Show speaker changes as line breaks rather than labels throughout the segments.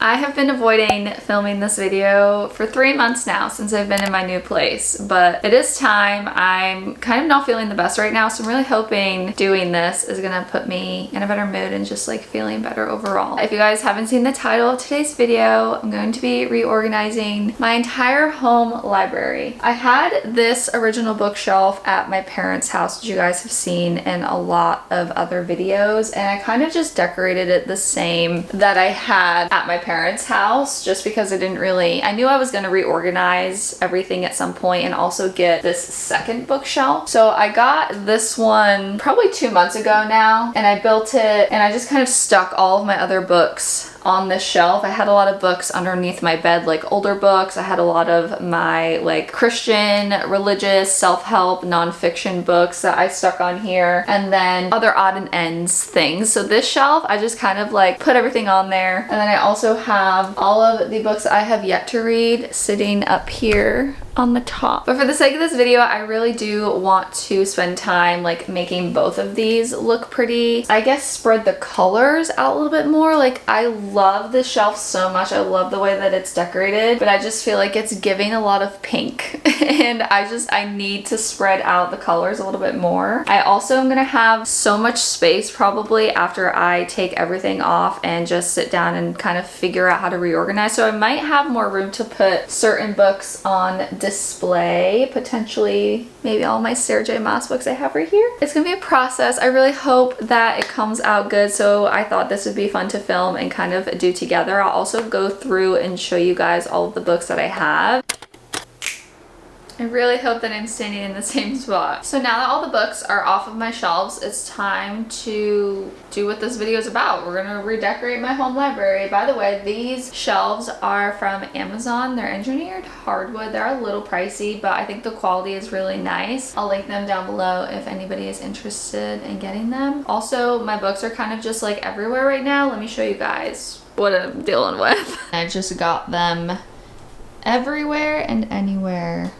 I have been avoiding filming this video for 3 months now since I've been in my new place, but it is time. I'm kind of not feeling the best right now, so I'm really hoping doing this is gonna put me in a better mood and just like feeling better overall. If you guys haven't seen the title of today's video, I'm going to be reorganizing my entire home library. I had this original bookshelf at my parents' house, which you guys have seen in a lot of other videos, and I kind of just decorated it the same that I had at my parents' house just because I knew I was going to reorganize everything at some point and also get this second bookshelf. So I got this one probably 2 months ago now, and I built it and I just kind of stuck all of my other books on this shelf. I had a lot of books underneath my bed, like older books. I had a lot of my like Christian, religious, self-help, nonfiction books that I stuck on here, and then other odd and ends things. So this shelf, I just kind of like put everything on there. And then I also have all of the books I have yet to read sitting up here on the top. But for the sake of this video, I really do want to spend time like making both of these look pretty. I guess spread the colors out a little bit more. Like, I love this shelf so much. I love the way that it's decorated, but I just feel like it's giving a lot of pink and I need to spread out the colors a little bit more. I also am gonna have so much space probably after I take everything off and just sit down and kind of figure out how to reorganize. So I might have more room to put certain books on display, potentially maybe all my Sarah J Maas books I have right here. It's gonna be a process. I really hope that it comes out good, so I thought this would be fun to film and kind of do together. I'll also go through and show you guys all of the books that I have. I really hope that I'm standing in the same spot. So now that all the books are off of my shelves, it's time to do what this video is about. We're gonna redecorate my home library. By the way, these shelves are from Amazon. They're engineered hardwood. They're a little pricey, but I think the quality is really nice. I'll link them down below if anybody is interested in getting them. Also, my books are kind of just like everywhere right now. Let me show you guys what I'm dealing with. I just got them everywhere and anywhere.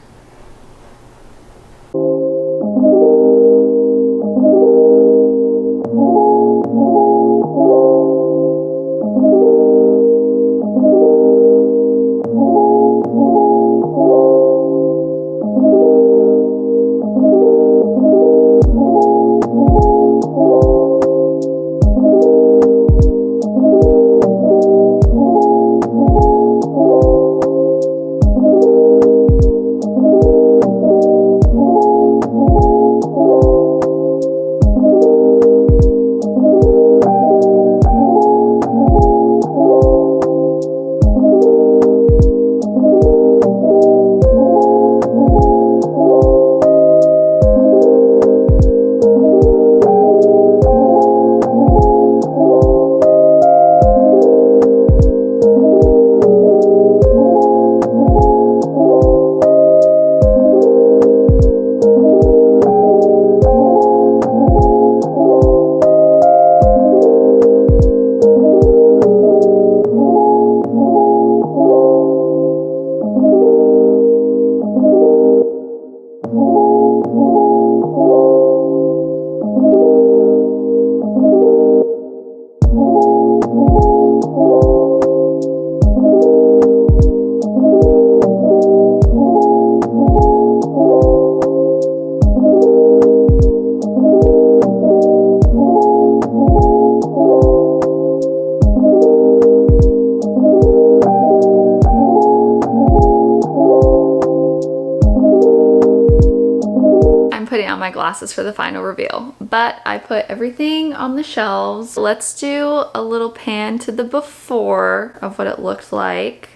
My glasses for the final reveal, but I put everything on the shelves. Let's do a little pan to the before of what it looked like.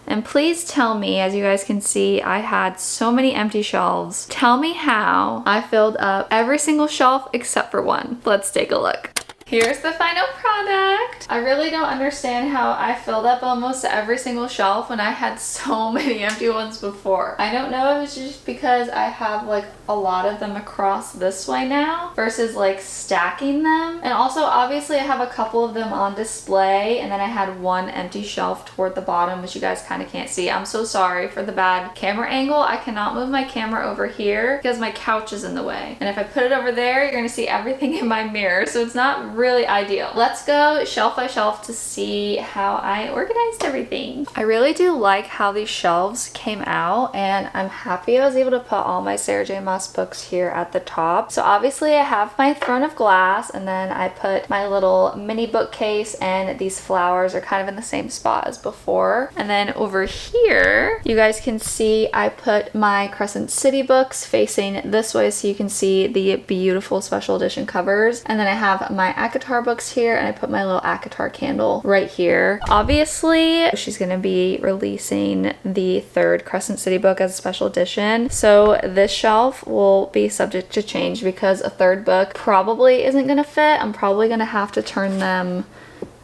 And please tell me, as you guys can see, I had so many empty shelves. Tell me how I filled up every single shelf except for one. Let's take a look. Here's the final product. I really don't understand how I filled up almost every single shelf when I had so many empty ones before. I don't know if it's just because I have like a lot of them across this way now versus like stacking them. And also obviously I have a couple of them on display, and then I had one empty shelf toward the bottom, which you guys kind of can't see. I'm so sorry for the bad camera angle. I cannot move my camera over here because my couch is in the way. And if I put it over there, you're gonna see everything in my mirror. So it's not really ideal. Let's go shelf by shelf to see how I organized everything. I really do like how these shelves came out, and I'm happy I was able to put all my Sarah J Maas books here at the top. So obviously I have my throne of glass, and then I put my little mini bookcase, and these flowers are kind of in the same spot as before. And then over here, you guys can see I put my Crescent City books facing this way so you can see the beautiful special edition covers. And then I have my ACOTAR books here, and I put my little ACOTAR candle right here. Obviously, she's gonna be releasing the third Crescent City book as a special edition. So this shelf will be subject to change because a third book probably isn't gonna fit. I'm probably gonna have to turn them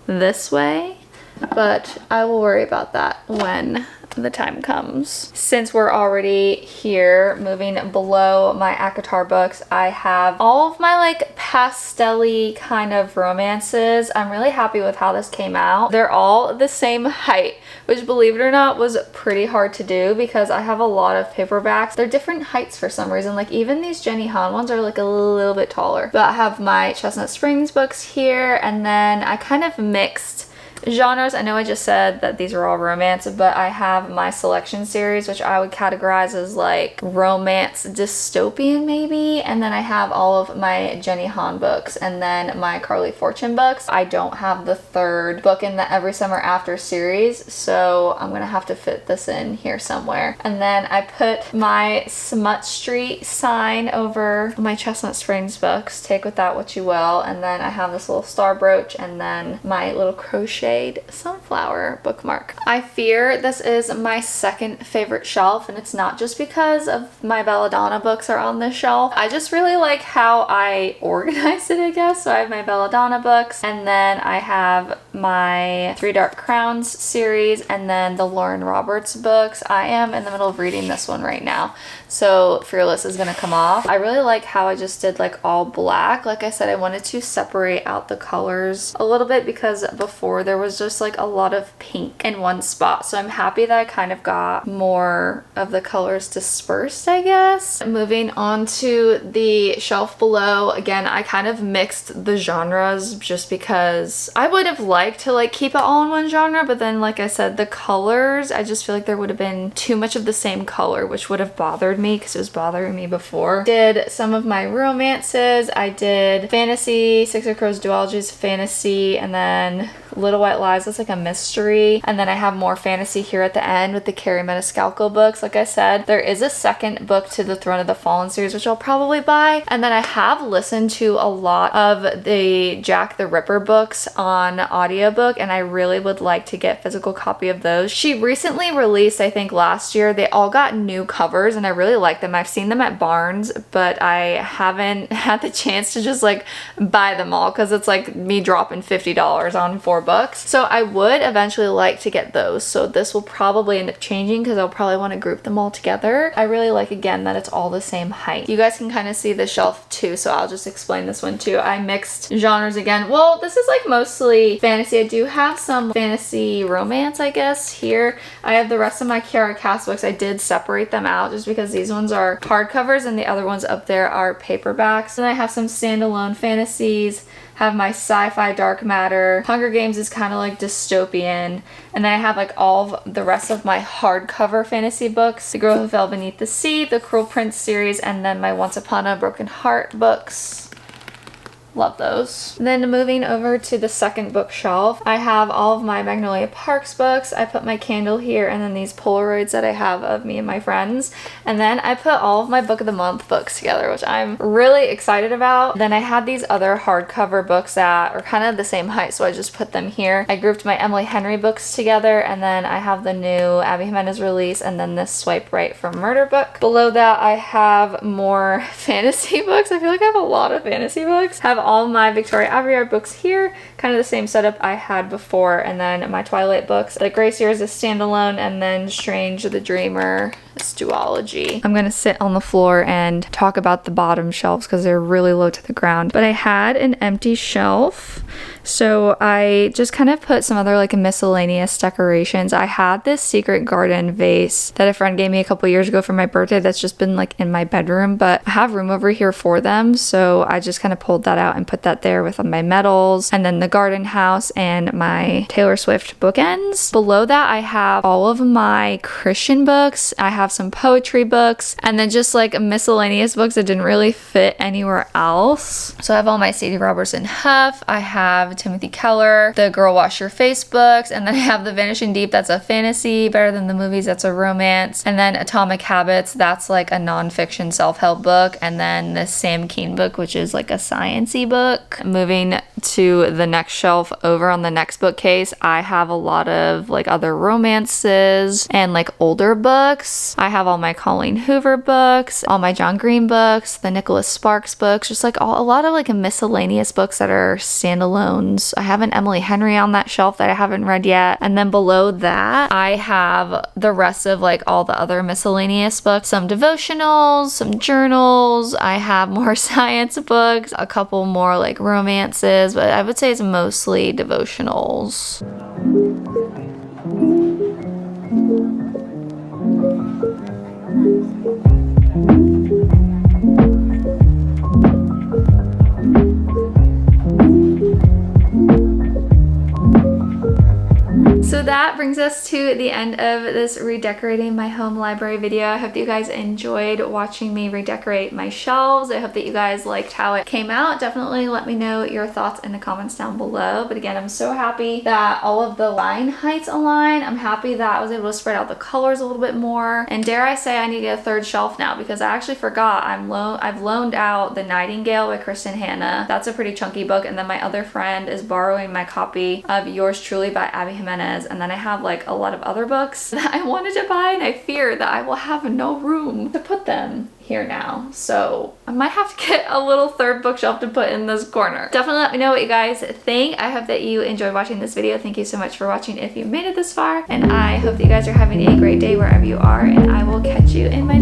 this way, but I will worry about that when the time comes. Since we're already here, moving below my ACOTAR books, I have all of my like pastel-y kind of romances. I'm really happy with how this came out. They're all the same height, which, believe it or not, was pretty hard to do because I have a lot of paperbacks. They're different heights for some reason. Like even these Jenny Han ones are like a little bit taller. But I have my Chestnut Springs books here, and then I kind of mixed genres. I know I just said that these are all romance, but I have my selection series, which I would categorize as like romance dystopian maybe, and then I have all of my Jenny Han books and then my Carly Fortune books. I don't have the third book in the Every Summer After series, so I'm gonna have to fit this in here somewhere. And then I put my Smut Street sign over my Chestnut Springs books. Take with that what you will. And then I have this little star brooch, and then my little crochet sunflower bookmark. I fear this is my second favorite shelf, and it's not just because of my Belladonna books are on this shelf. I just really like how I organized it, I guess. So I have my Belladonna books, and then I have my Three Dark Crowns series, and then the Lauren Roberts books. I am in the middle of reading this one right now, so Fearless is gonna come off. I really like how I just did like all black. Like I said, I wanted to separate out the colors a little bit because before there was just like a lot of pink in one spot. So I'm happy that I kind of got more of the colors dispersed, I guess. Moving on to the shelf below, again, I kind of mixed the genres just because I would have liked to like keep it all in one genre, but then like I said, the colors, I just feel like there would have been too much of the same color, which would have bothered me because it was bothering me before. Did some of my romances. I did fantasy, Six of Crows duologies, fantasy, and then Little White Lies, that's like a mystery. And then I have more fantasy here at the end with the Carrie Maniscalco books. Like I said, there is a second book to the Throne of the Fallen series, which I'll probably buy. And then I have listened to a lot of the Jack the Ripper books on audiobook, and I really would like to get a physical copy of those. She recently released, I think last year, they all got new covers, and I really like them. I've seen them at Barnes, but I haven't had the chance to just like buy them all because it's like me dropping $50 on 4 books. So I would eventually like to get those. So this will probably end up changing because I'll probably want to group them all together. I really like, again, that it's all the same height. You guys can kind of see the shelf too, so I'll just explain this one too. I mixed genres again. Well, this is like mostly fantasy. I do have some fantasy romance, I guess, here. I have the rest of my Kiara Cass books. I did separate them out just because these ones are hardcovers and the other ones up there are paperbacks. And I have some standalone fantasies, have my sci-fi dark matter. Hunger Games is kind of like dystopian. And then I have like all of the rest of my hardcover fantasy books. The Girl Who Fell Beneath the Sea, the Cruel Prince series, and then my Once Upon a Broken Heart books. Love those. Then moving over to the second bookshelf, I have all of my Magnolia Parks books. I put my candle here, and then these Polaroids that I have of me and my friends. And then I put all of my Book of the Month books together, which I'm really excited about. Then I had these other hardcover books that are kind of the same height, so I just put them here. I grouped my Emily Henry books together, and then I have the new Abby Jimenez release, and then this Swipe Right from Murder book. Below that, I have more fantasy books. I feel like I have a lot of fantasy books. Have all my Victoria Aveyard books here, kind of the same setup I had before, and then my Twilight books. The Gray series is standalone, and then Strange the Dreamer this duology. I'm gonna sit on the floor and talk about the bottom shelves because they're really low to the ground. But I had an empty shelf, so I just kind of put some other like miscellaneous decorations. I had this secret garden vase that a friend gave me a couple years ago for my birthday that's just been like in my bedroom, but I have room over here for them, so I just kind of pulled that out and put that there with my medals, and then the garden house and my Taylor Swift bookends. Below that I have all of my Christian books. I have some poetry books, and then just like miscellaneous books that didn't really fit anywhere else. So I have all my Sadie Robertson Huff, I have Timothy Keller, the Girl Wash Your Face books, and then I have the Vanishing Deep, that's a fantasy, Better Than the Movies, that's a romance, and then Atomic Habits, that's like a nonfiction self-help book, and then the Sam Keen book, which is like a science-y book. Moving to the next shelf over on the next bookcase, I have a lot of like other romances and like older books. I have all my Colleen Hoover books, all my John Green books, the Nicholas Sparks books, just like a lot of like miscellaneous books that are standalones. I have an Emily Henry on that shelf that I haven't read yet. And then below that, I have the rest of like all the other miscellaneous books, some devotionals, some journals. I have more science books, a couple more like romances, but I would say it's mostly devotionals. So that brings us to the end of this redecorating my home library video. I hope that you guys enjoyed watching me redecorate my shelves. I hope that you guys liked how it came out. Definitely let me know your thoughts in the comments down below. But again, I'm so happy that all of the line heights align. I'm happy that I was able to spread out the colors a little bit more. And dare I say I need to get a third shelf now, because I actually forgot I've loaned out The Nightingale by Kristen Hanna. That's a pretty chunky book. And then my other friend is borrowing my copy of Yours Truly by Abby Jimenez. And then I have like a lot of other books that I wanted to buy, and I fear that I will have no room to put them here now. So I might have to get a little third bookshelf to put in this corner. Definitely let me know what you guys think. I hope that you enjoyed watching this video. Thank you so much for watching if you made it this far, and I hope that you guys are having a great day wherever you are, and I will catch you in my